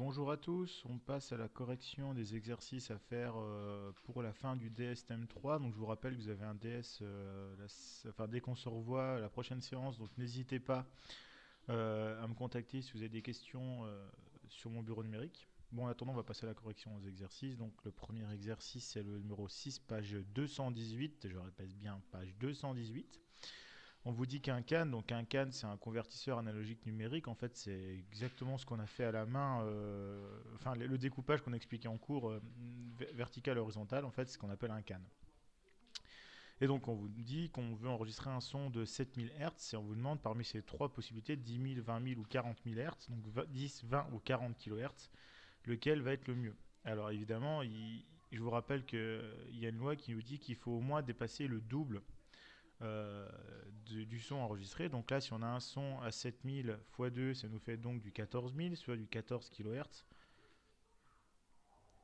Bonjour à tous, on passe à la correction des exercices à faire pour la fin du DS Thème 3. Donc je vous rappelle que vous avez un DS enfin, dès qu'on se revoit à la prochaine séance, donc n'hésitez pas à me contacter si vous avez des questions sur mon bureau numérique. Bon, en attendant, on va passer à la correction aux exercices. Donc le premier exercice, c'est le numéro 6, page 218, je répète bien, page 218. On vous dit qu'un CAN, donc un CAN c'est un convertisseur analogique numérique, en fait c'est exactement ce qu'on a fait à la main, enfin le découpage qu'on expliquait en cours, vertical horizontal, en fait c'est ce qu'on appelle un CAN. Et donc on vous dit qu'on veut enregistrer un son de 7000 Hz et on vous demande parmi ces trois possibilités, 10 000, 20 000 ou 40 000 Hz, donc 10, 20 ou 40 kHz, lequel va être le mieux. Alors évidemment, je vous rappelle qu'il y a une loi qui nous dit qu'il faut au moins dépasser le double euh, du son enregistré. Donc là, si on a un son à 7000 x 2, ça nous fait donc du 14 000, soit du 14 kHz.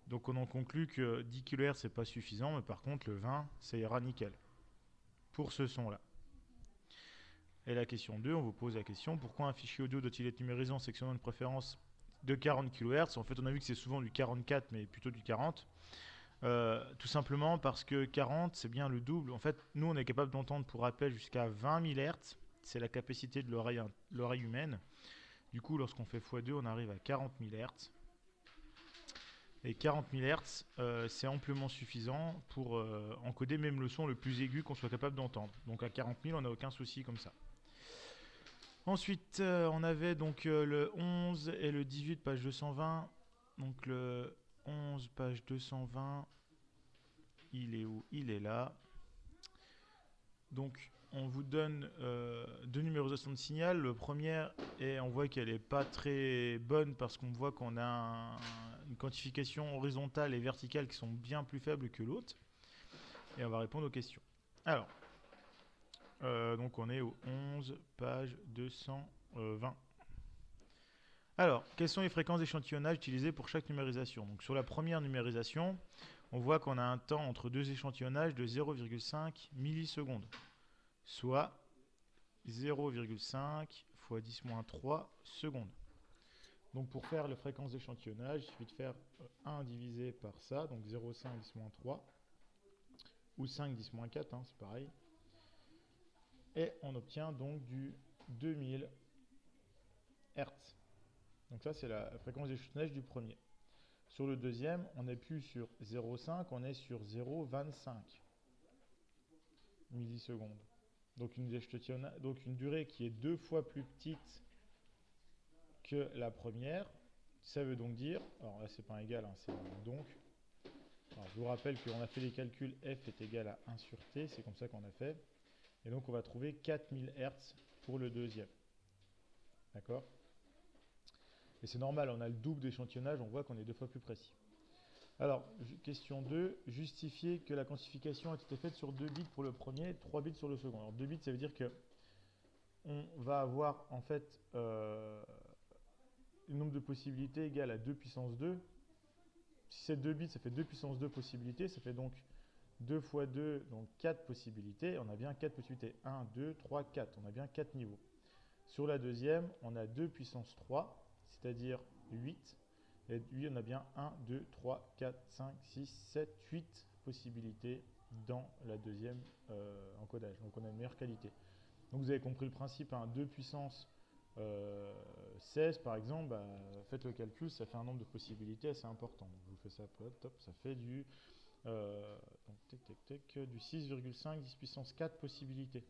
Donc on en conclut que 10 kHz c'est pas suffisant, mais par contre le 20, ça ira nickel pour ce son-là. Et la question 2, on vous pose la question, pourquoi un fichier audio doit-il être numérisé en sectionnant une préférence de 40 kHz? En fait, on a vu que c'est souvent du 44, mais plutôt du 40. Tout simplement parce que 40, c'est bien le double. En fait, nous, on est capable d'entendre pour rappel jusqu'à 20 000 Hz. C'est la capacité de l'oreille humaine. Du coup, lorsqu'on fait x2, on arrive à 40 000 Hz. Et 40 000 Hz, c'est amplement suffisant pour encoder même le son le plus aigu qu'on soit capable d'entendre. Donc à 40 000, on n'a aucun souci comme ça. Ensuite, on avait donc le 11 et le 18, page 220. Donc le 11, page 220, il est où? Il est là. Donc on vous donne deux numérisations de signal. Le premier, et on voit qu'elle n'est pas très bonne parce qu'on voit qu'on a une quantification horizontale et verticale qui sont bien plus faibles que l'autre. Et on va répondre aux questions. Alors, donc on est au 11, page 220. Alors, quelles sont les fréquences d'échantillonnage utilisées pour chaque numérisation? Donc sur la première numérisation, on voit qu'on a un temps entre deux échantillonnages de 0,5 millisecondes, soit 0,5 fois 10-3 secondes. Donc pour faire la fréquence d'échantillonnage, il suffit de faire 1 divisé par ça, donc 0,5 10-3, ou 5 10-4, c'est pareil. Et on obtient donc du 2000 Hz. Donc ça c'est la fréquence d'échantillonnage du premier. Sur le deuxième, on n'est plus sur 0,5, on est sur 0,25 millisecondes. Donc une durée qui est deux fois plus petite que la première. Ça veut donc dire, alors là c'est pas un égal, c'est un donc. Alors, je vous rappelle qu'on a fait les calculs, f est égal à 1 sur t, c'est comme ça qu'on a fait. Et donc on va trouver 4000 Hz pour le deuxième. D'accord? Et c'est normal, on a le double d'échantillonnage, on voit qu'on est deux fois plus précis. Alors, question 2, justifier que la quantification a été faite sur 2 bits pour le premier, 3 bits sur le second. Alors 2 bits, ça veut dire que on va avoir en fait le nombre de possibilités égal à 2 puissance 2. Si c'est 2 bits, ça fait 2 puissance 2 possibilités, ça fait donc 2 fois 2, donc 4 possibilités. On a bien 4 possibilités, 1, 2, 3, 4, on a bien 4 niveaux. Sur la deuxième, on a 2 puissance 3, c'est-à-dire 8. Et lui, on a bien 1, 2, 3, 4, 5, 6, 7, 8 possibilités dans la deuxième encodage. Donc on a une meilleure qualité. Donc vous avez compris le principe, 2 puissance 16 par exemple, faites le calcul, ça fait un nombre de possibilités assez important. Donc je vous fais ça, top, ça fait du, du 6,5 10 puissance 4 possibilités.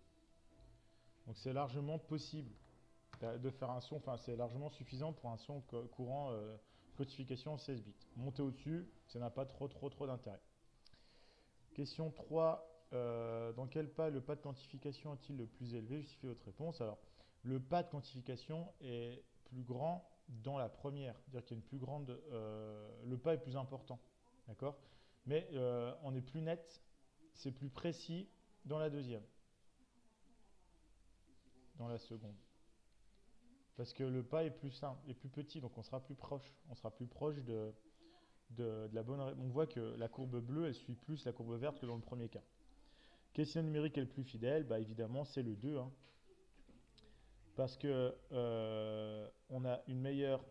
Donc c'est largement possible de faire un son, enfin c'est largement suffisant pour un son courant codification en 16 bits. Monter au-dessus, ça n'a pas trop d'intérêt. Question 3, dans quel pas le pas de quantification est-il le plus élevé? Justifiez votre réponse. Alors, le pas de quantification est plus grand dans la première, c'est-à-dire qu'il y a une plus grande, le pas est plus important, d'accord? Mais on est plus net, c'est plus précis dans la deuxième, dans la seconde. Parce que le pas est plus simple, est plus petit, donc on sera plus proche de la bonne. On voit que la courbe bleue, elle suit plus la courbe verte que dans le premier cas. Quel signe numérique est le plus fidèle? Évidemment, c'est le 2. Parce que on a une meilleure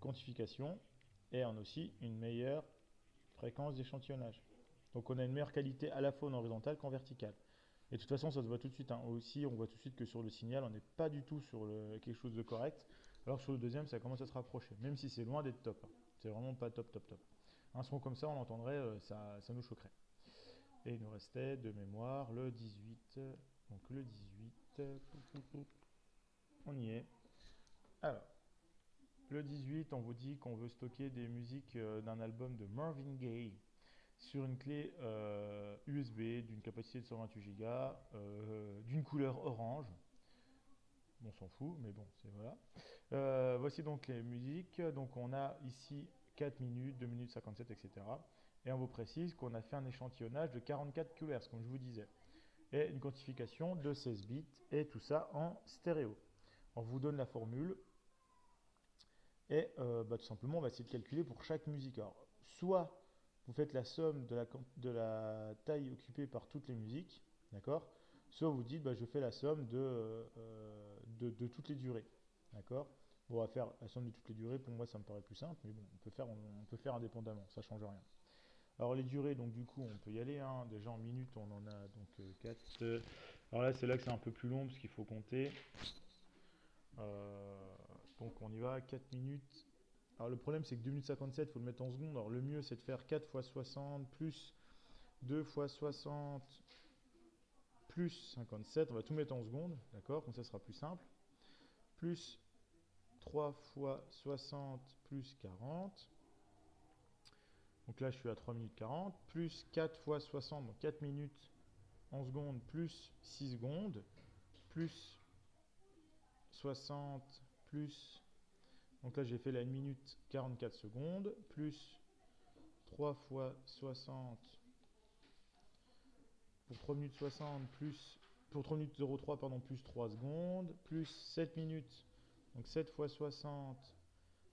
quantification et on a aussi une meilleure fréquence d'échantillonnage. Donc on a une meilleure qualité à la fois en horizontal qu'en vertical. Et de toute façon, ça se voit tout de suite, hein. Aussi, on voit tout de suite que sur le signal, on n'est pas du tout sur quelque chose de correct. Alors sur le deuxième, ça commence à se rapprocher, même si c'est loin d'être top, hein. C'est vraiment pas top, top, top. Un son comme ça, on l'entendrait, ça nous choquerait. Et il nous restait de mémoire le 18. Donc le 18, on y est. Alors, le 18, on vous dit qu'on veut stocker des musiques d'un album de Marvin Gaye sur une clé USB d'une capacité de 128 Go, d'une couleur orange. On s'en fout, mais bon, c'est voilà. Voici donc les musiques. Donc on a ici 4 minutes, 2 minutes 57, etc. Et on vous précise qu'on a fait un échantillonnage de 44 kHz, comme je vous disais. Et une quantification de 16 bits, et tout ça en stéréo. On vous donne la formule, et tout simplement, on va essayer de calculer pour chaque musique. Alors, soit vous faites la somme de la taille occupée par toutes les musiques, d'accord? Soit vous dites, je fais la somme de toutes les durées, d'accord? Bon, on va faire la somme de toutes les durées, pour moi ça me paraît plus simple, mais bon, on peut faire indépendamment, ça change rien. Alors les durées, donc du coup, on peut y aller, hein. Déjà en minutes, on en a donc 4. Alors là, c'est là que c'est un peu plus long, parce qu'il faut compter. Euh, donc on y va, 4 minutes. Alors le problème c'est que 2 minutes 57, il faut le mettre en secondes. Alors le mieux c'est de faire 4 fois 60 plus 2 fois 60 plus 57. On va tout mettre en secondes, d'accord? Comme ça sera plus simple. Plus 3 fois 60 plus 40. Donc là je suis à 3 minutes 40. Plus 4 fois 60, donc 4 minutes en secondes plus 6 secondes. Plus 60 plus... Donc là j'ai fait la 1 minute 44 secondes. Plus 3 fois 60 pour 3 minutes 60 plus pour 3 minutes 03 pardon plus 3 secondes plus 7 minutes donc 7 fois 60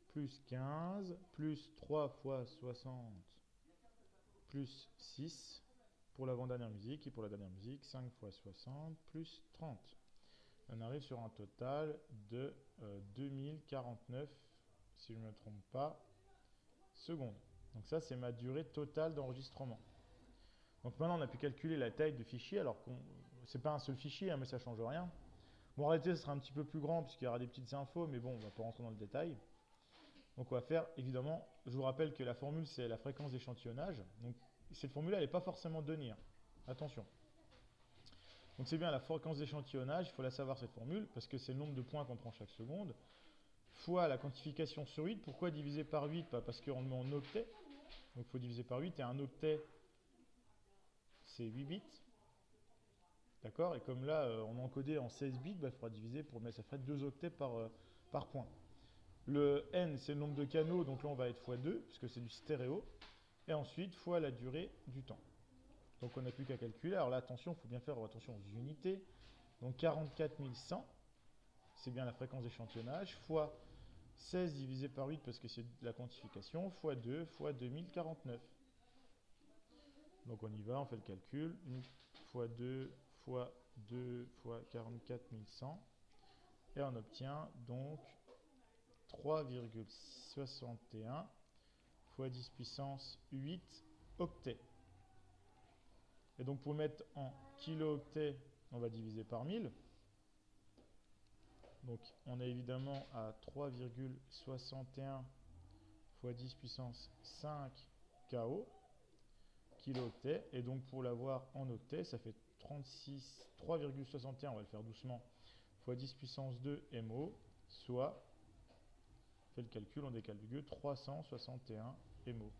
plus 15 plus 3 fois 60 plus 6 pour l'avant-dernière musique et pour la dernière musique 5 fois 60 plus 30. On arrive sur un total de 2049 si je ne me trompe pas secondes. Donc ça c'est ma durée totale d'enregistrement. Donc maintenant, on a pu calculer la taille de fichier, alors que c'est pas un seul fichier, hein, mais ça ne change rien. Bon, en réalité, ce sera un petit peu plus grand, puisqu'il y aura des petites infos, mais bon, on va pas rentrer dans le détail. Donc on va faire, évidemment, je vous rappelle que la formule, c'est la fréquence d'échantillonnage. Donc cette formule, elle n'est pas forcément donnée, hein. Attention. Donc c'est bien la fréquence d'échantillonnage, il faut la savoir cette formule, parce que c'est le nombre de points qu'on prend chaque seconde, fois la quantification sur 8. Pourquoi diviser par 8? Parce qu'on le met en octets. Donc il faut diviser par 8, et un octet, c'est 8 bits. D'accord? Et comme là, on a encodé en 16 bits, il faudra diviser pour mettre, ça ferait 2 octets par point. Le n, c'est le nombre de canaux, donc là on va être x2, puisque c'est du stéréo. Et ensuite, fois la durée du temps. Donc on n'a plus qu'à calculer. Alors là, attention, il faut bien faire attention aux unités. Donc 44 100, c'est bien la fréquence d'échantillonnage, fois 16 divisé par 8, parce que c'est la quantification, fois 2, fois 2049. Donc on y va, on fait le calcul. Fois 2, fois 2, fois 44 100. Et on obtient donc 3,61 fois 10 puissance 8 octets. Et donc pour le mettre en kilo-octets, on va diviser par 1000. Donc on est évidemment à 3,61 fois 10 puissance 5 KO, kilo-octets. Et donc pour l'avoir en octets, ça fait 3,61, on va le faire doucement, fois 10 puissance 2 MO, soit, on fait le calcul, on décale du gueux, 361 MO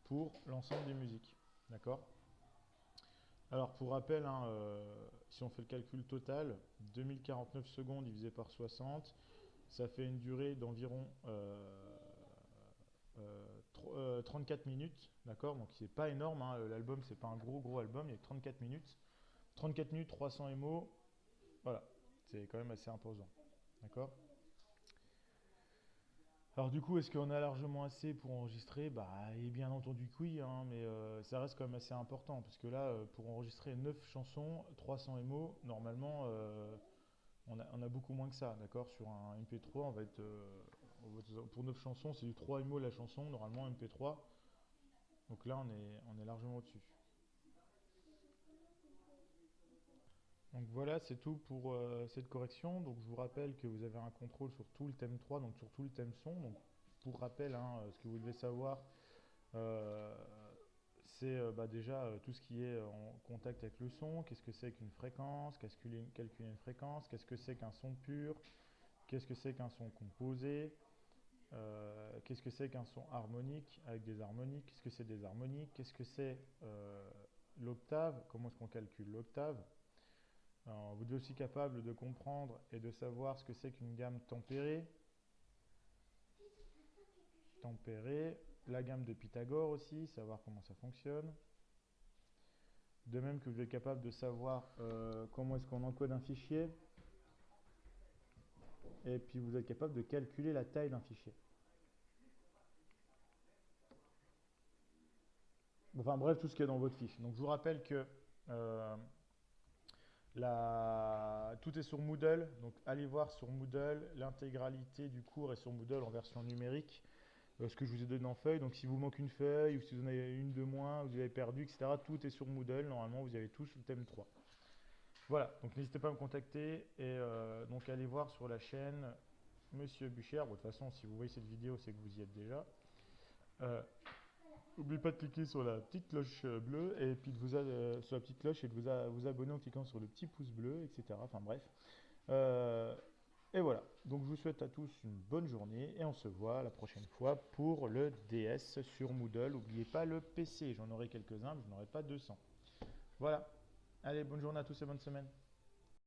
pour l'ensemble des musiques. D'accord? Alors pour rappel, hein, si on fait le calcul total, 2049 secondes divisé par 60, ça fait une durée d'environ 34 minutes. D'accord? Donc c'est pas énorme, hein, l'album c'est pas un gros album, il y a que 34 minutes. 34 minutes, 300 MO, voilà, c'est quand même assez imposant. D'accord? Alors du coup, est-ce qu'on a largement assez pour enregistrer? Et bien entendu que oui, hein, mais ça reste quand même assez important, parce que là, pour enregistrer 9 chansons, 300 MO, normalement, on a beaucoup moins que ça, d'accord? Sur un MP3, pour 9 chansons, c'est du 3 MO la chanson, normalement MP3. Donc là, on est largement au-dessus. Donc voilà, c'est tout pour cette correction. Donc je vous rappelle que vous avez un contrôle sur tout le thème 3, donc sur tout le thème son. Donc pour rappel, hein, ce que vous devez savoir, euh, c'est déjà tout ce qui est en contact avec le son. Qu'est-ce que c'est qu'une fréquence? Calculer une fréquence? Qu'est-ce que c'est qu'un son pur? Qu'est-ce que c'est qu'un son composé? Qu'est-ce que c'est qu'un son harmonique avec des harmoniques? Qu'est-ce que c'est des harmoniques? Qu'est-ce que c'est l'octave? Comment est-ce qu'on calcule l'octave? Alors, vous êtes aussi capable de comprendre et de savoir ce que c'est qu'une gamme tempérée. Tempérée, la gamme de Pythagore aussi, savoir comment ça fonctionne. De même que vous êtes capable de savoir comment est-ce qu'on encode un fichier. Et puis vous êtes capable de calculer la taille d'un fichier. Enfin bref, tout ce qui est dans votre fiche. Donc je vous rappelle que euh, tout est sur Moodle, donc allez voir sur Moodle, l'intégralité du cours est sur Moodle en version numérique, ce que je vous ai donné en feuille. Donc si vous manque une feuille, ou si vous en avez une de moins, vous avez perdu, etc., tout est sur Moodle, normalement vous avez tout sur le thème 3. Voilà, donc n'hésitez pas à me contacter, et donc allez voir sur la chaîne Monsieur Bucher. Bon, de toute façon, si vous voyez cette vidéo, c'est que vous y êtes déjà. N'oubliez pas de cliquer sur la petite cloche bleue et puis sur la petite cloche et de vous abonner en cliquant sur le petit pouce bleu, etc. Enfin bref. Euh, et voilà. Donc je vous souhaite à tous une bonne journée et on se voit la prochaine fois pour le DS sur Moodle. N'oubliez pas le PC. J'en aurai quelques-uns, mais je n'en aurai pas 200. Voilà. Allez, bonne journée à tous et bonne semaine.